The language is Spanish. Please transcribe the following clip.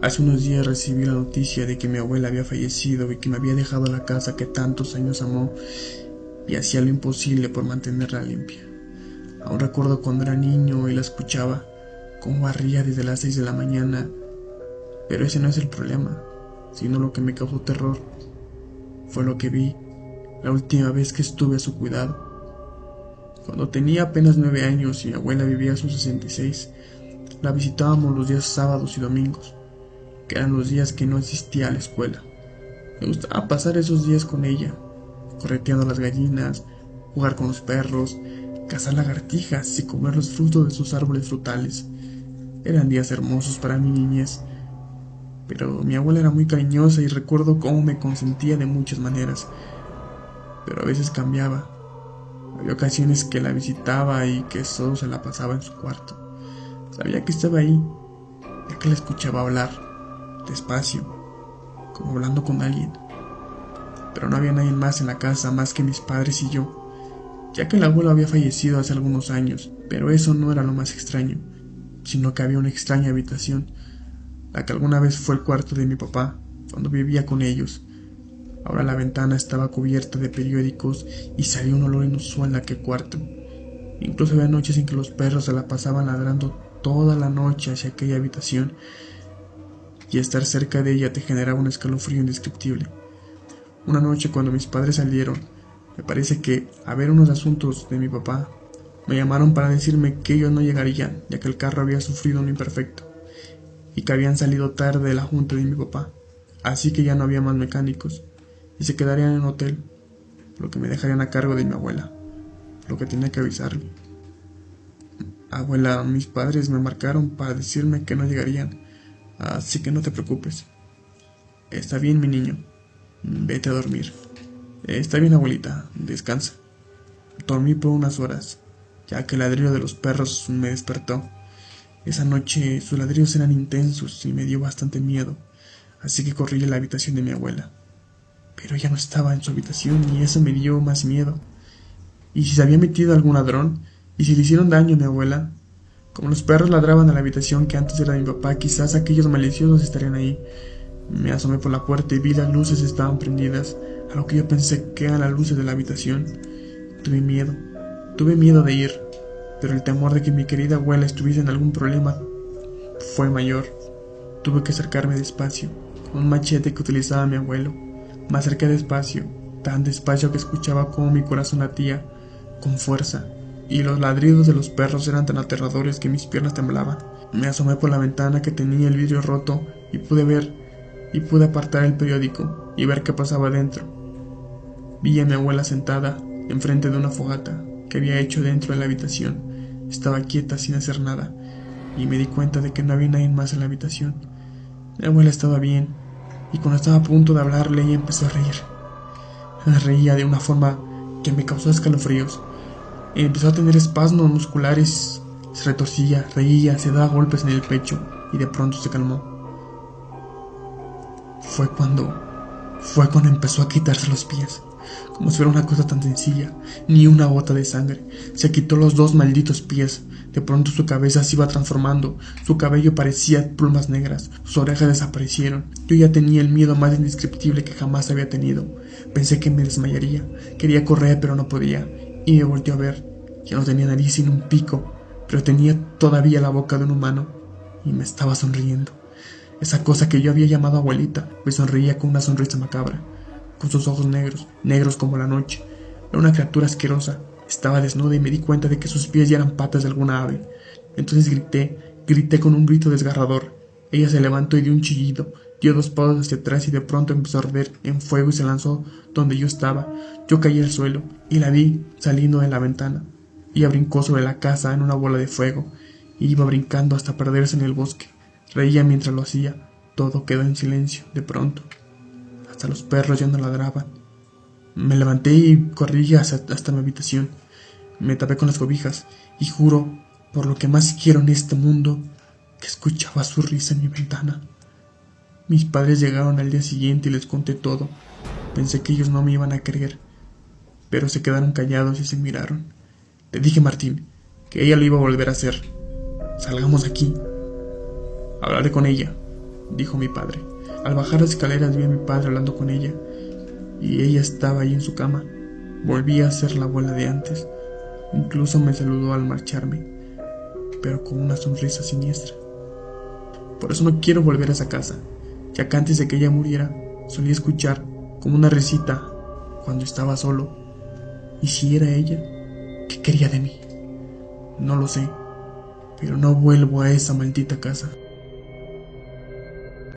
Hace unos días recibí la noticia de que mi abuela había fallecido y que me había dejado la casa que tantos años amó y hacía lo imposible por mantenerla limpia. Aún recuerdo cuando era niño y la escuchaba, cómo barría desde las 6 de la mañana, pero ese no es el problema, sino lo que me causó terror. Fue lo que vi la última vez que estuve a su cuidado. Cuando tenía apenas 9 años y mi abuela vivía a sus 66, la visitábamos los días sábados y domingos, que eran los días que no existía la escuela. Me gustaba pasar esos días con ella, correteando a las gallinas, jugar con los perros, cazar lagartijas y comer los frutos de sus árboles frutales. Eran días hermosos para mi niñez, pero mi abuela era muy cariñosa y recuerdo cómo me consentía de muchas maneras, pero a veces cambiaba. Había ocasiones que la visitaba y que solo se la pasaba en su cuarto. Sabía que estaba ahí, ya que la escuchaba hablar, despacio, como hablando con alguien. Pero no había nadie más en la casa más que mis padres y yo, ya que el abuelo había fallecido hace algunos años, pero eso no era lo más extraño, sino que había una extraña habitación, la que alguna vez fue el cuarto de mi papá, cuando vivía con ellos. Ahora la ventana estaba cubierta de periódicos y salía un olor inusual de aquel cuarto. Incluso había noches en que los perros se la pasaban ladrando toda la noche hacia aquella habitación, y estar cerca de ella te generaba un escalofrío indescriptible. Una noche, cuando mis padres salieron, me parece que a ver unos asuntos de mi papá, me llamaron para decirme que ellos no llegarían, ya que el carro había sufrido un imperfecto y que habían salido tarde de la junta de mi papá, así que ya no había más mecánicos y se quedarían en el hotel, lo que me dejarían a cargo de mi abuela, lo que tenía que avisarle. Abuela, mis padres me marcaron para decirme que no llegarían, así que no te preocupes. Está bien, mi niño, vete a dormir. Está bien, abuelita, descansa. Dormí por unas horas, ya que el ladrido de los perros me despertó. Esa noche sus ladridos eran intensos y me dio bastante miedo, así que corrí a la habitación de mi abuela. Pero ella no estaba en su habitación y eso me dio más miedo. ¿Y si se había metido algún ladrón? ¿Y si le hicieron daño a mi abuela? Como los perros ladraban a la habitación que antes era de mi papá, quizás aquellos maliciosos estarían ahí. Me asomé por la puerta y vi las luces estaban prendidas, a lo que yo pensé que eran las luces de la habitación. Tuve miedo de ir, pero el temor de que mi querida abuela estuviese en algún problema fue mayor. Tuve que acercarme despacio, con un machete que utilizaba mi abuelo. Me acerqué despacio, tan despacio que escuchaba cómo mi corazón latía con fuerza, y los ladridos de los perros eran tan aterradores que mis piernas temblaban. Me asomé por la ventana que tenía el vidrio roto y pude apartar el periódico y ver qué pasaba dentro. Vi a mi abuela sentada enfrente de una fogata que había hecho dentro de la habitación. Estaba quieta sin hacer nada, y me di cuenta de que no había nadie más en la habitación. Mi abuela estaba bien, y cuando estaba a punto de hablarle, ella empezó a reír. Reía de una forma que me causó escalofríos. Empezó a tener espasmos musculares, se retorcía, reía, se daba golpes en el pecho, y de pronto se calmó. Fue cuando empezó a quitarse los pies, como si fuera una cosa tan sencilla, ni una gota de sangre. Se quitó los 2 malditos pies. De pronto su cabeza se iba transformando, su cabello parecía plumas negras, sus orejas desaparecieron. Yo ya tenía el miedo más indescriptible que jamás había tenido. Pensé que me desmayaría, quería correr pero no podía, y me volteó a ver. Ya no tenía nariz sino un pico, pero tenía todavía la boca de un humano, y me estaba sonriendo. Esa cosa que yo había llamado abuelita me sonreía con una sonrisa macabra, con sus ojos negros, negros como la noche. Era una criatura asquerosa. Estaba desnuda y me di cuenta de que sus pies ya eran patas de alguna ave. Entonces grité con un grito desgarrador. Ella se levantó y dio un chillido, dio 2 pasos hacia atrás y de pronto empezó a arder en fuego y se lanzó donde yo estaba. Yo caí al suelo y la vi saliendo de la ventana. Ella brincó sobre la casa en una bola de fuego y iba brincando hasta perderse en el bosque. Reía mientras lo hacía. Todo quedó en silencio. De pronto, hasta los perros ya no ladraban. Me levanté y corrí hasta mi habitación. Me tapé con las cobijas y juro, por lo que más quiero en este mundo, que escuchaba su risa en mi ventana. Mis padres llegaron al día siguiente y les conté todo. Pensé que ellos no me iban a creer, pero se quedaron callados y se miraron. Le dije a Martín que ella lo iba a volver a hacer. Salgamos de aquí. Hablaré con ella. dijo mi padre. Al bajar las escaleras vi a mi padre hablando con ella, y ella estaba ahí en su cama. Volví a ser la abuela de antes. Incluso me saludó al marcharme, pero con una sonrisa siniestra. Por eso no quiero volver a esa casa, ya que antes de que ella muriera, solía escuchar como una risita cuando estaba solo. ¿Y si era ella? ¿Qué quería de mí? No lo sé, pero no vuelvo a esa maldita casa.